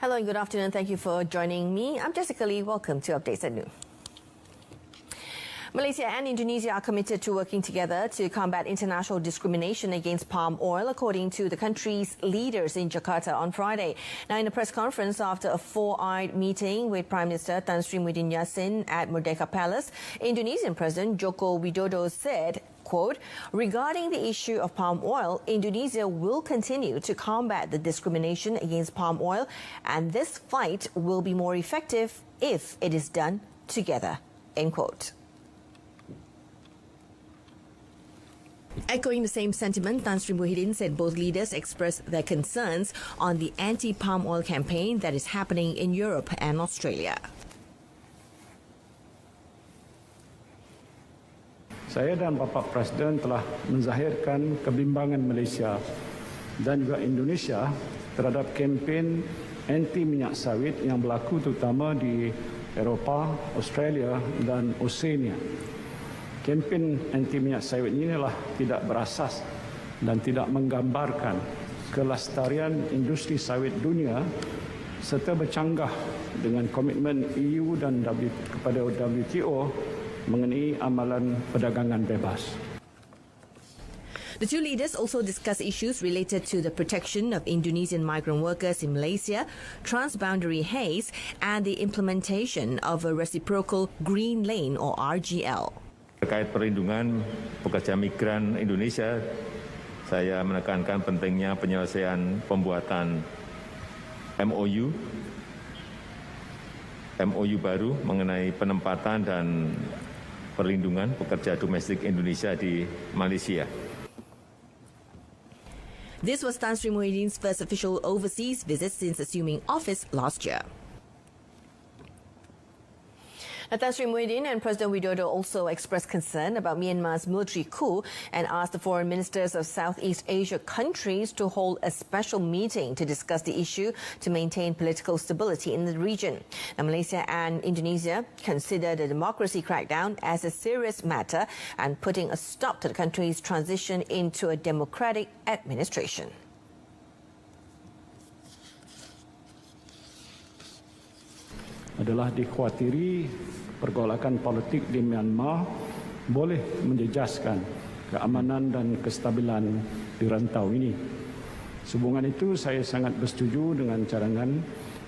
Hello and good afternoon. Thank you for joining me. I'm Jessica Lee. Welcome to Updates at Noon. Malaysia and Indonesia are committed to working together to combat international discrimination against palm oil, according to the country's leaders in Jakarta on Friday. Now, in a press conference after a four-eyed meeting with Prime Minister Tan Sri Muhyiddin Yassin at Merdeka Palace, Indonesian President Joko Widodo said, quote, regarding the issue of palm oil, Indonesia will continue to combat the discrimination against palm oil, and this fight will be more effective if it is done together, end quote. Echoing the same sentiment, Tan Sri Muhyiddin said both leaders expressed their concerns on the anti-palm oil campaign that is happening in Europe and Australia. Saya dan Bapak Presiden telah menzahirkan kebimbangan Malaysia dan juga Indonesia terhadap kempen anti minyak sawit yang berlaku terutama di Eropah, Australia dan Oceania. Kempen anti minyak sawit inilah tidak berasas dan tidak menggambarkan kelestarian industri sawit dunia serta bercanggah dengan komitmen EU dan kepada WTO mengenai amalan perdagangan bebas. The two leaders also discussed issues related to the protection of Indonesian migrant workers in Malaysia, transboundary haze, and the implementation of a reciprocal green lane or RGL. Terkait perlindungan pekerja migran Indonesia, saya menekankan pentingnya penyelesaian pembuatan MOU baru mengenai penempatan dan perlindungan pekerja domestik Indonesia di Malaysia. This was Tan Sri Muhyiddin's first official overseas visit since assuming office last year. Tan Sri Muhyiddin and President Widodo also expressed concern about Myanmar's military coup and asked the foreign ministers of Southeast Asia countries to hold a special meeting to discuss the issue to maintain political stability in the region. Now, Malaysia and Indonesia consider the democracy crackdown as a serious matter and putting a stop to the country's transition into a democratic administration. Adalah dikhawatiri pergolakan politik di Myanmar boleh menjejaskan keamanan dan kestabilan di rantau ini. Sehubungan itu, saya sangat bersetuju dengan cadangan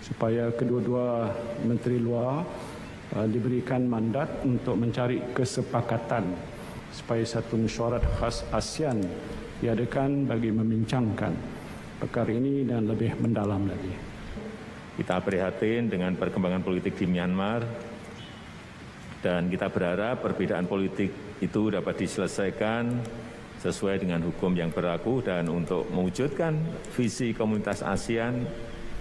supaya kedua-dua Menteri Luar diberikan mandat untuk mencari kesepakatan supaya satu mesyuarat khas ASEAN diadakan bagi membincangkan perkara ini dan lebih mendalam lagi. Kita prihatin dengan perkembangan politik di Myanmar dan kita berharap perbedaan politik itu dapat diselesaikan sesuai dengan hukum yang berlaku, dan untuk mewujudkan visi komunitas ASEAN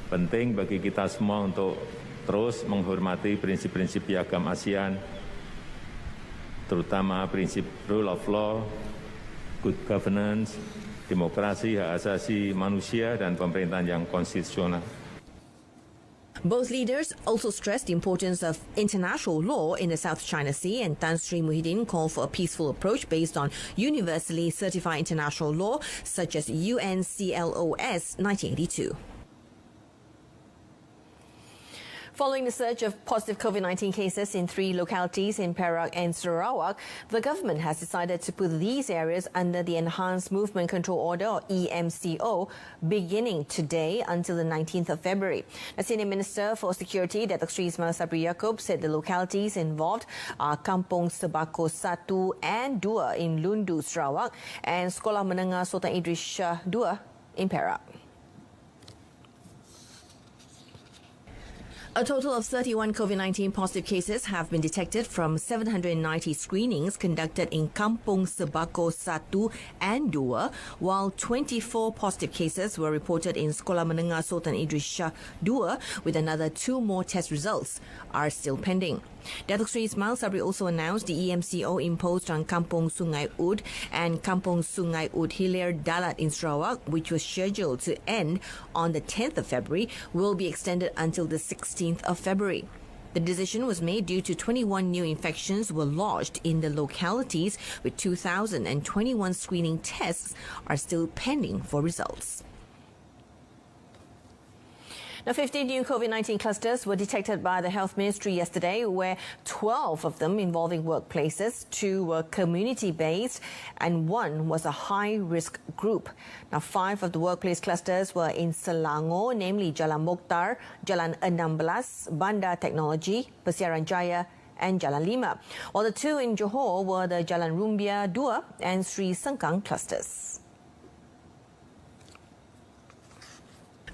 penting bagi kita semua untuk terus menghormati prinsip-prinsip piagam ASEAN, terutama prinsip rule of law, good governance, demokrasi, hak asasi manusia, dan pemerintahan yang konstitusional. Both leaders also stressed the importance of international law in the South China Sea, and Tan Sri Muhyiddin called for a peaceful approach based on universally certified international law such as UNCLOS 1982. Following the surge of positive COVID-19 cases in 3 localities in Perak and Sarawak, the government has decided to put these areas under the Enhanced Movement Control Order, or EMCO, beginning today until the 19th of February. The Senior Minister for Security, Datuk Sri Ismail Sabri Yaakob, said the localities involved are Kampung Sebako 1 and 2 in Lundu, Sarawak, and Sekolah Menengah Sultan Idris Shah 2 in Perak. A total of 31 COVID-19 positive cases have been detected from 790 screenings conducted in Kampung Sebako 1 and 2, while 24 positive cases were reported in Sekolah Menengah Sultan Idris Shah 2, with another 2 more test results are still pending. Datuk Sri Ismail Sabri also announced the EMCO imposed on Kampung Sungai Ud and Kampung Sungai Ud Hilir Dalat in Sarawak, which was scheduled to end on the 10th of February, will be extended until the 16th of February. The decision was made due to 21 new infections were lodged in the localities, with 2,021 screening tests are still pending for results. Now, 15 new COVID-19 clusters were detected by the Health Ministry yesterday, where 12 of them involving workplaces, 2 were community-based, and 1 was a high-risk group. Now, 5 of the workplace clusters were in Selangor, namely Jalan Mokhtar, Jalan 16, Bandar Teknologi, Persiaran Jaya, and Jalan 5, while the 2 in Johor were the Jalan Rumbia 2 and Sri Sengkang clusters.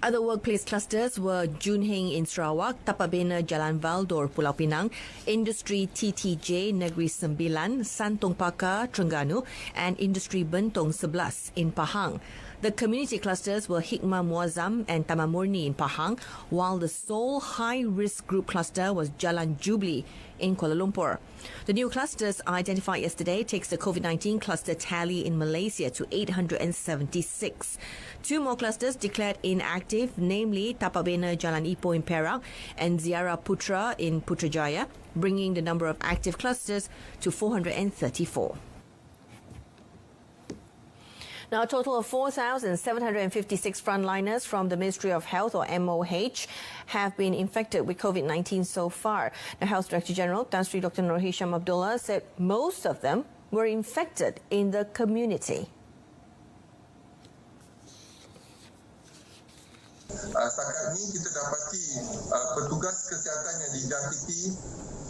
Other workplace clusters were Junheng in Sarawak, Tapabena Jalan Valdor Pulau Pinang, Industri TTJ Negeri Sembilan, Santong Paka Terengganu, and Industri Bentong 11 in Pahang. The community clusters were Hikmah Muazzam and Taman Murni in Pahang, while the sole high-risk group cluster was Jalan Jubli in Kuala Lumpur. The new clusters identified yesterday takes the COVID-19 cluster tally in Malaysia to 876. 2 more clusters declared inactive, namely Tapabena Jalan Ipoh in Perak and Ziarah Putra in Putrajaya, bringing the number of active clusters to 434. Now, a total of 4,756 frontliners from the Ministry of Health, or MOH, have been infected with COVID-19 so far. The Health Director General, Tan Sri Dr. Nur Hisham Abdullah, said most of them were infected in the community. Setakat ini kita dapati petugas kesihatan yang dijangkiti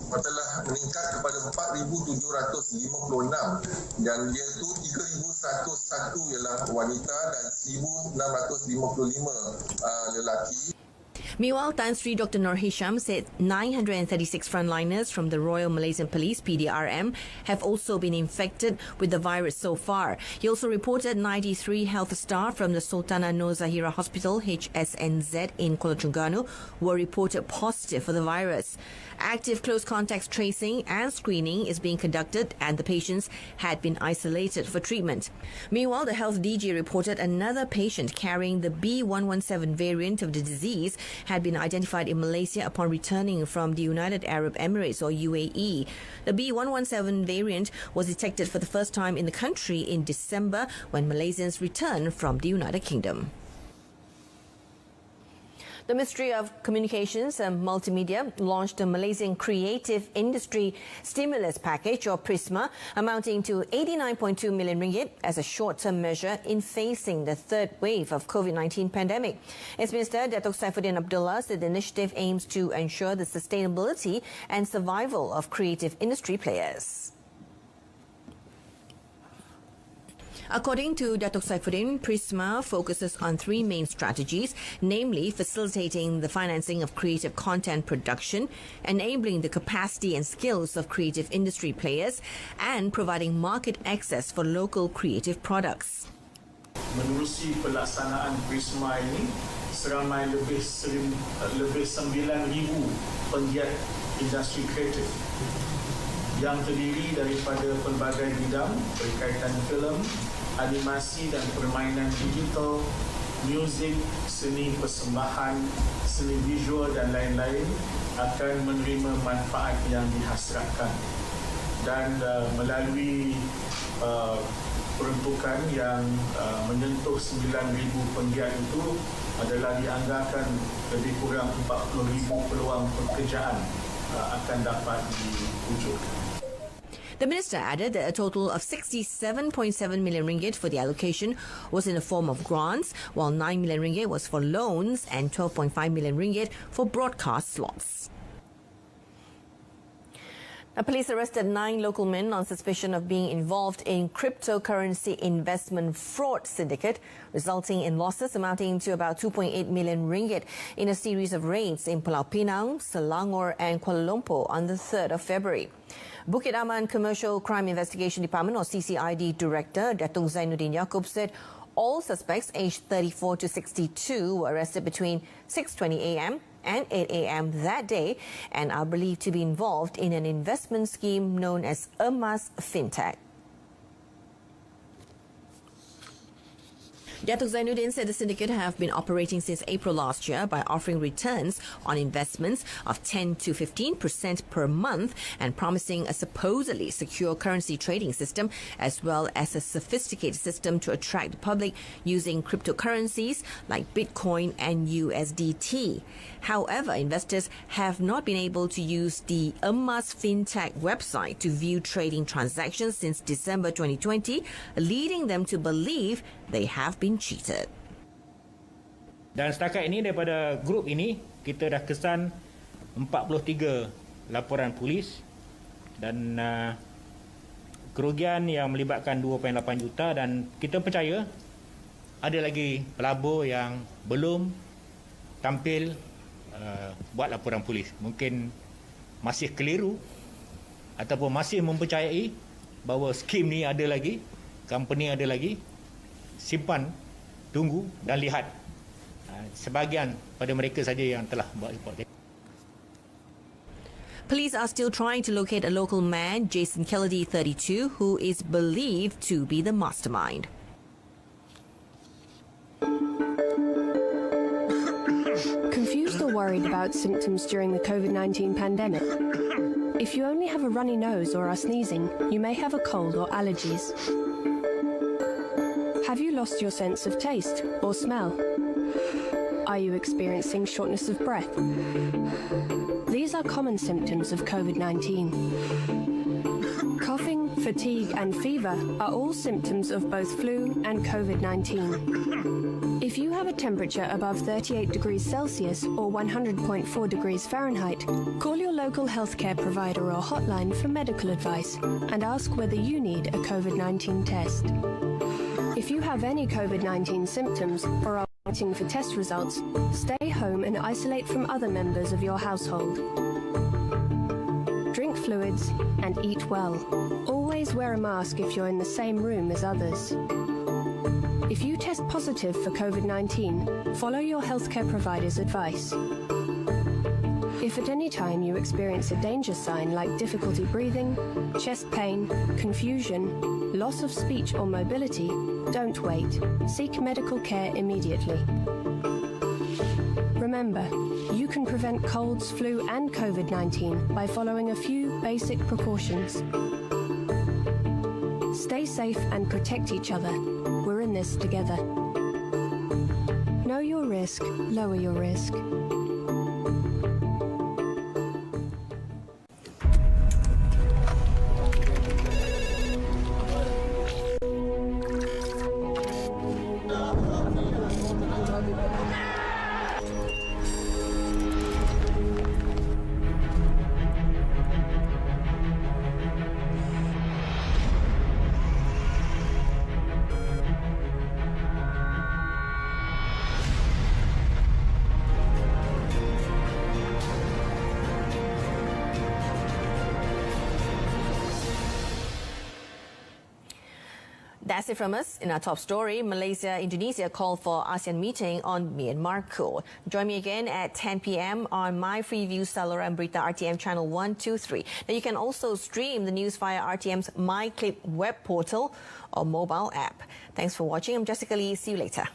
telah meningkat kepada 4,756 dan iaitu 3,101 ialah wanita dan 1,655 lelaki. Meanwhile, Tan Sri Dr. Nur Hisham said 936 frontliners from the Royal Malaysian Police (PDRM) have also been infected with the virus so far. He also reported 93 health staff from the Sultanah Nur Zahirah Hospital (HSNZ) in Kuala Terengganu were reported positive for the virus. Active close contacts tracing and screening is being conducted, and the patients had been isolated for treatment. Meanwhile, the Health DG reported another patient carrying the B117 variant of the disease had been identified in Malaysia upon returning from the United Arab Emirates, or UAE. The B117 variant was detected for the first time in the country in December when Malaysians returned from the United Kingdom. The Ministry of Communications and Multimedia launched the Malaysian Creative Industry Stimulus Package, or Prisma, amounting to 89.2 million ringgit as a short-term measure in facing the third wave of COVID-19 pandemic. Its Minister, Datuk Saifuddin Abdullah, said the initiative aims to ensure the sustainability and survival of creative industry players. According to Datuk Saifuddin, Prisma focuses on 3 main strategies, namely facilitating the financing of creative content production, enabling the capacity and skills of creative industry players, and providing market access for local creative products. Menerusi pelaksanaan Prisma ini, seramai lebih 9,000 penggiat industri kreatif yang terdiri daripada pelbagai bidang berkaitan filem, animasi dan permainan digital, muzik, seni persembahan, seni visual dan lain-lain akan menerima manfaat yang dihasratkan. Dan melalui peruntukan yang menyentuh 9,000 penggiat itu adalah dianggarkan lebih kurang 40,000 peluang pekerjaan akan dapat diwujudkan. The minister added that a total of 67.7 million ringgit for the allocation was in the form of grants, while 9 million ringgit was for loans and 12.5 million ringgit for broadcast slots. Now, police arrested 9 local men on suspicion of being involved in cryptocurrency investment fraud syndicate, resulting in losses amounting to about 2.8 million ringgit in a series of raids in Pulau Pinang, Selangor and Kuala Lumpur on the 3rd of February. Bukit Aman Commercial Crime Investigation Department, or CCID Director Datuk Zainuddin Yaakob, said all suspects aged 34 to 62 were arrested between 6:20 a.m. and 8 a.m. that day and are believed to be involved in an investment scheme known as Emas Fintech. Datuk Zainuddin said the syndicate have been operating since April last year by offering returns on investments of 10 to 15% per month and promising a supposedly secure currency trading system as well as a sophisticated system to attract the public using cryptocurrencies like Bitcoin and USDT. However, investors have not been able to use the Emas FinTech website to view trading transactions since December 2020, leading them to believe they have been cheated. Dan setakat ini daripada grup ini, kita dah kesan 43 laporan polis dan kerugian yang melibatkan 2.8 juta dan kita percaya ada lagi pelabur yang belum tampil buat laporan polis. Mungkin masih keliru ataupun masih mempercayai bahawa skim ni ada lagi, company ada lagi. Simpan, tunggu dan lihat. Sebahagian pada mereka saja yang telah buat report. Police are still trying to locate a local man, Jason Kennedy, 32, who is believed to be the mastermind. Confused or worried about symptoms during the COVID-19 pandemic? If you only have a runny nose or are sneezing, you may have a cold or allergies. Have you lost your sense of taste or smell? Are you experiencing shortness of breath? These are common symptoms of COVID-19. Coughing, fatigue and fever are all symptoms of both flu and COVID-19. If you have a temperature above 38 degrees Celsius or 100.4 degrees Fahrenheit, call your local healthcare provider or hotline for medical advice and ask whether you need a COVID-19 test. If you have any COVID-19 symptoms or are waiting for test results, stay home and isolate from other members of your household. Drink fluids and eat well. Always wear a mask if you're in the same room as others. If you test positive for COVID-19, follow your healthcare provider's advice. If at any time you experience a danger sign like difficulty breathing, chest pain, confusion, loss of speech or mobility, don't wait. Seek medical care immediately. Remember, you can prevent colds, flu and COVID-19 by following a few basic precautions. Stay safe and protect each other. We're in this together. Know your risk, lower your risk. That's it from us. In our top story, Malaysia, Indonesia call for ASEAN meeting on Myanmar coup. Join me again at 10 p.m. on My Freeview Saluran Berita RTM channel 123. Now you can also stream the news via RTM's My Clip web portal or mobile app. Thanks for watching. I'm Jessica Lee. See you later.